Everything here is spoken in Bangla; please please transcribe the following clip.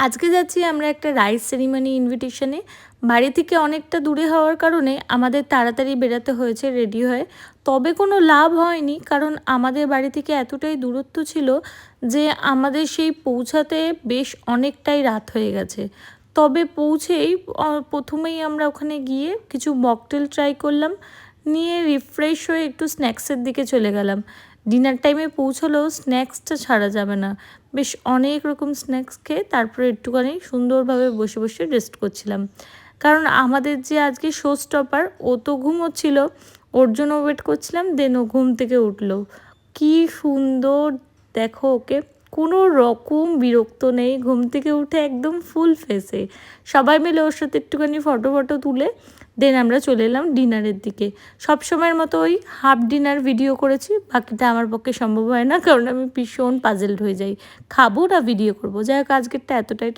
আজকে যাচ্ছি আমরা একটা রাইস সেরিমনি ইনভিটেশনে। বাড়ি থেকে অনেকটা দূরে হওয়ার কারণে আমাদের তাড়াতাড়ি বেরাতে হয়েছে রেডি হয়ে। তবে কোনো লাভ হয়নি, কারণ আমাদের বাড়ি থেকে এতটাই দূরত্ব ছিল যে আমাদের সেই পৌঁছাতে বেশ অনেকটাই রাত হয়ে গেছে। তবে পৌঁছেই প্রথমেই আমরা ওখানে গিয়ে কিছু মকটেল ট্রাই করলাম, নিয়ে রিফ্রেশ হয়ে একটু স্ন্যাক্সের দিকে চলে গেলাম। ডিনার টাইমে পৌঁছলেও স্ন্যাক্সটা ছাড়া যাবে না। বেশ অনেক রকম স্ন্যাক্স খেয়ে তারপরে একটুখানি সুন্দরভাবে বসে বসে রেস্ট করছিলাম, কারণ আমাদের যে আজকে শো স্টপার ও তো ঘুমোচ্ছিল, ওর জন্য ওয়েট করছিলাম। দেন ও ঘুম থেকে উঠলো, কি সুন্দর দেখো ওকে, কোনো রকম বিরক্ত নেই, ঘুম থেকে উঠে একদম ফুল ফেসে। সবাই মিলে ওর সাথে একটুখানি ফটো তুলে দেন আমরা চলে এলাম ডিনারের দিকে। সব সময়ের মতো ওই হাফ ডিনার ভিডিও করেছি, বাকিটা আমার পক্ষে সম্ভব হয় না, কারণ আমি ভীষণ পাজেলড হয়ে যাই, খাবো না ভিডিও করবো। যাই হোক, আজকেরটা এতটাই।